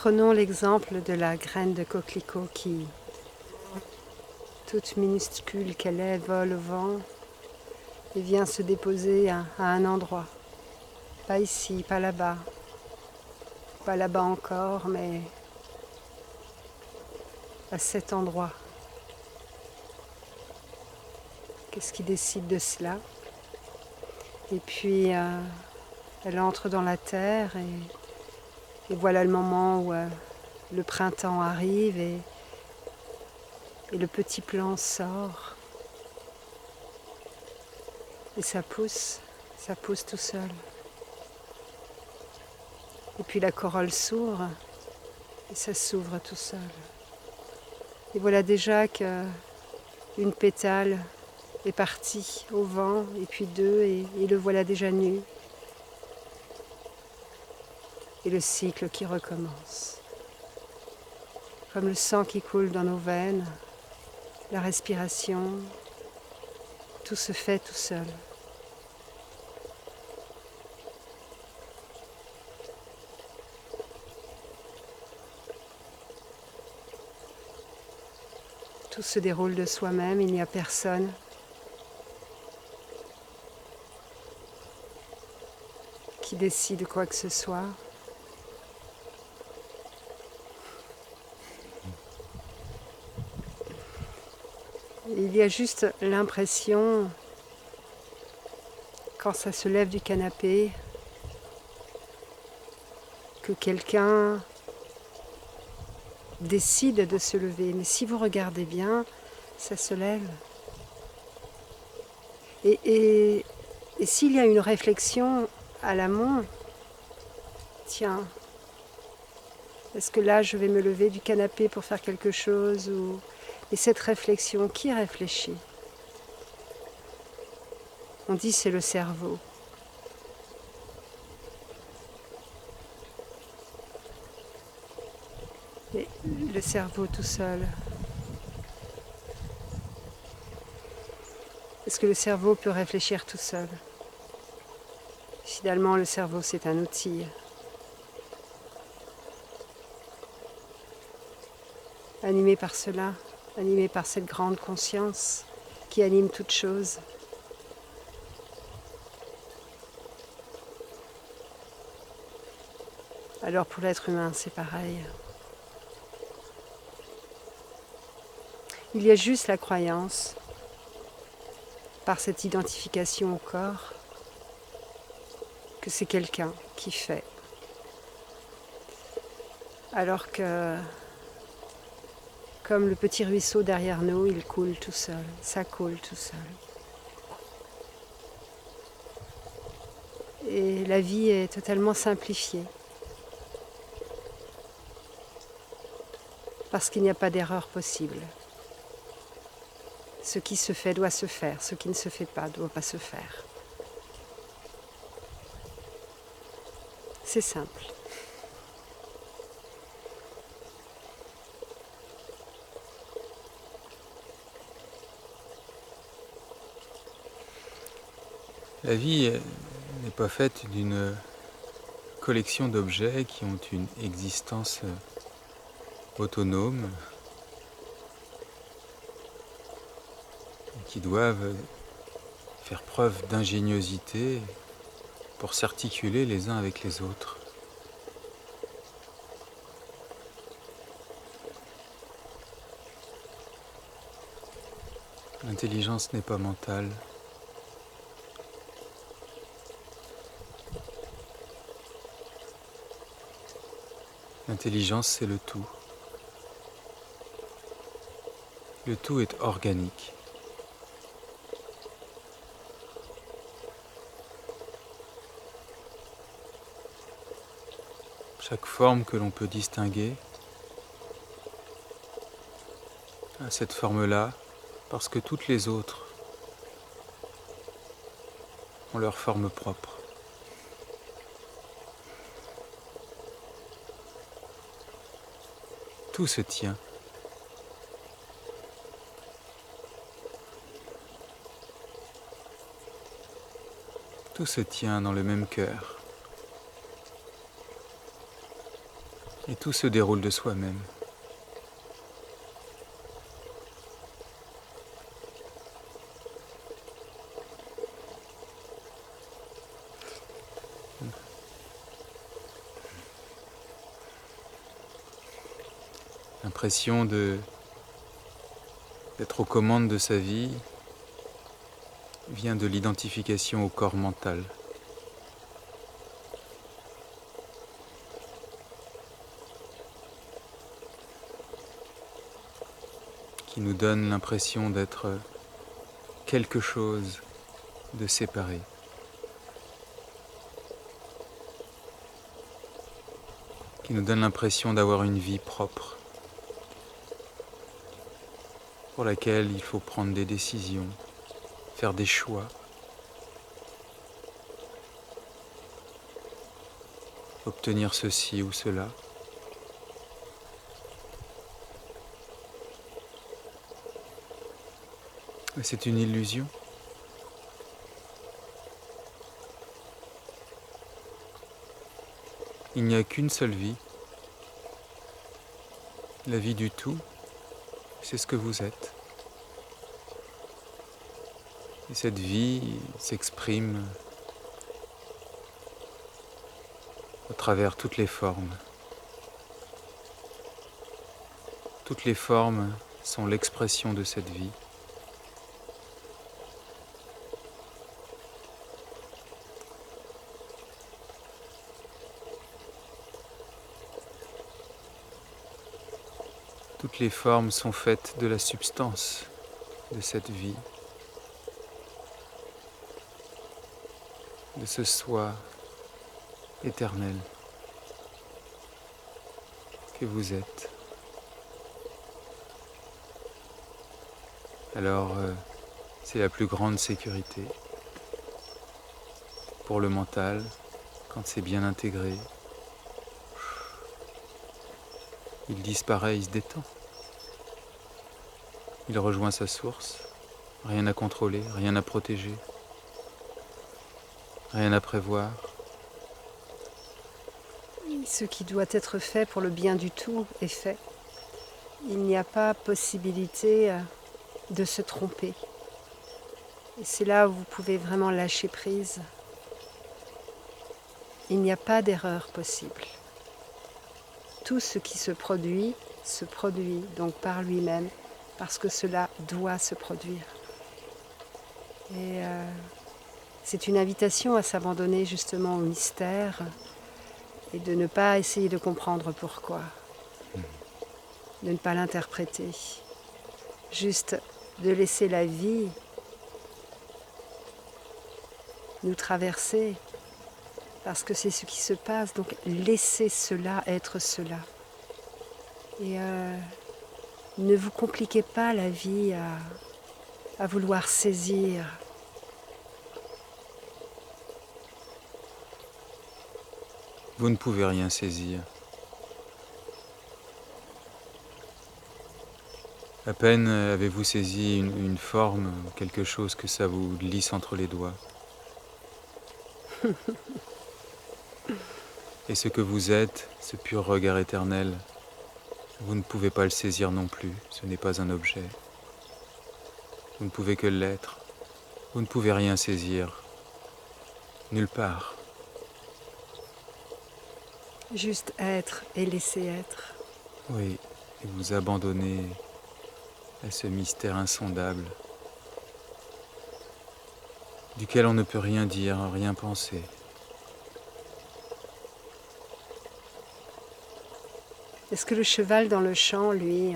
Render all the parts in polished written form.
Prenons l'exemple de la graine de coquelicot qui, toute minuscule qu'elle est, vole au vent et vient se déposer à un endroit. Pas ici, pas là-bas encore, mais à cet endroit. Qu'est-ce qui décide de cela? Et puis elle entre dans la terre et voilà le moment où le printemps arrive et le petit plant sort et ça pousse tout seul. Et puis la corolle s'ouvre et ça s'ouvre tout seul. Et voilà déjà qu'une pétale est partie au vent et puis deux et le voilà déjà nu. Et le cycle qui recommence. Comme le sang qui coule dans nos veines, la respiration, tout se fait tout seul. Tout se déroule de soi-même, il n'y a personne qui décide quoi que ce soit. Il y a juste l'impression, quand ça se lève du canapé, que quelqu'un décide de se lever. Mais si vous regardez bien, ça se lève. Et s'il y a une réflexion à l'amont, tiens, est-ce que là je vais me lever du canapé pour faire quelque chose ou... Et cette réflexion, qui réfléchit? On dit c'est le cerveau. Mais le cerveau tout seul. Est-ce que le cerveau peut réfléchir tout seul? Finalement, le cerveau, c'est un outil. Animé par cela, animé par cette grande conscience qui anime toute chose. Alors pour l'être humain, c'est pareil. Il y a juste la croyance, par cette identification au corps, que c'est quelqu'un qui fait. Alors que, comme le petit ruisseau derrière nous, il coule tout seul, ça coule tout seul. Et la vie est totalement simplifiée. Parce qu'il n'y a pas d'erreur possible. Ce qui se fait doit se faire, ce qui ne se fait pas doit pas se faire. C'est simple. La vie n'est pas faite d'une collection d'objets qui ont une existence autonome et qui doivent faire preuve d'ingéniosité pour s'articuler les uns avec les autres. L'intelligence n'est pas mentale. L'intelligence, c'est le tout. Le tout est organique. Chaque forme que l'on peut distinguer a cette forme-là parce que toutes les autres ont leur forme propre. Tout se tient. Tout se tient dans le même cœur. Et tout se déroule de soi-même. L'impression d'être aux commandes de sa vie vient de l'identification au corps mental. Qui nous donne l'impression d'être quelque chose de séparé. Qui nous donne l'impression d'avoir une vie propre, pour laquelle il faut prendre des décisions, faire des choix, obtenir ceci ou cela. Mais c'est une illusion. Il n'y a qu'une seule vie. La vie du tout, c'est ce que vous êtes. Et cette vie s'exprime à travers toutes les formes. Toutes les formes sont l'expression de cette vie. Toutes les formes sont faites de la substance de cette vie, de ce soi éternel que vous êtes. Alors, c'est la plus grande sécurité pour le mental quand c'est bien intégré. Il disparaît, il se détend. Il rejoint sa source. Rien à contrôler, rien à protéger, rien à prévoir. Ce qui doit être fait pour le bien du tout est fait. Il n'y a pas possibilité de se tromper. Et c'est là où vous pouvez vraiment lâcher prise. Il n'y a pas d'erreur possible. Tout ce qui se produit donc par lui-même, parce que cela doit se produire. Et c'est une invitation à s'abandonner justement au mystère et de ne pas essayer de comprendre pourquoi, de ne pas l'interpréter, juste de laisser la vie nous traverser, parce que c'est ce qui se passe, donc laissez cela être cela. Et ne vous compliquez pas la vie à vouloir saisir. Vous ne pouvez rien saisir. À peine avez-vous saisi une forme, quelque chose que ça vous glisse entre les doigts. Et ce que vous êtes, ce pur regard éternel, vous ne pouvez pas le saisir non plus, ce n'est pas un objet. Vous ne pouvez que l'être. Vous ne pouvez rien saisir, nulle part. Juste être et laisser être. Oui, et vous abandonner à ce mystère insondable, duquel on ne peut rien dire, rien penser. Est-ce que le cheval dans le champ, lui,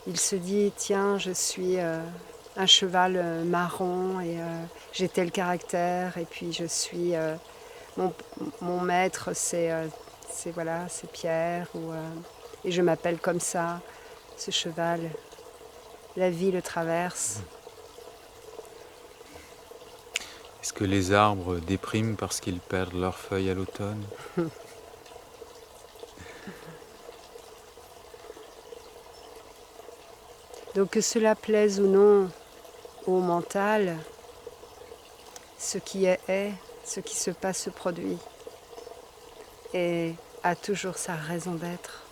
il se dit, tiens, je suis un cheval marron et j'ai tel caractère et puis je suis mon maître, c'est voilà, c'est Pierre et je m'appelle comme ça, ce cheval. La vie le traverse. Est-ce que les arbres dépriment parce qu'ils perdent leurs feuilles à l'automne ? Donc que cela plaise ou non au mental, ce qui est, ce qui se passe se produit. Et a toujours sa raison d'être.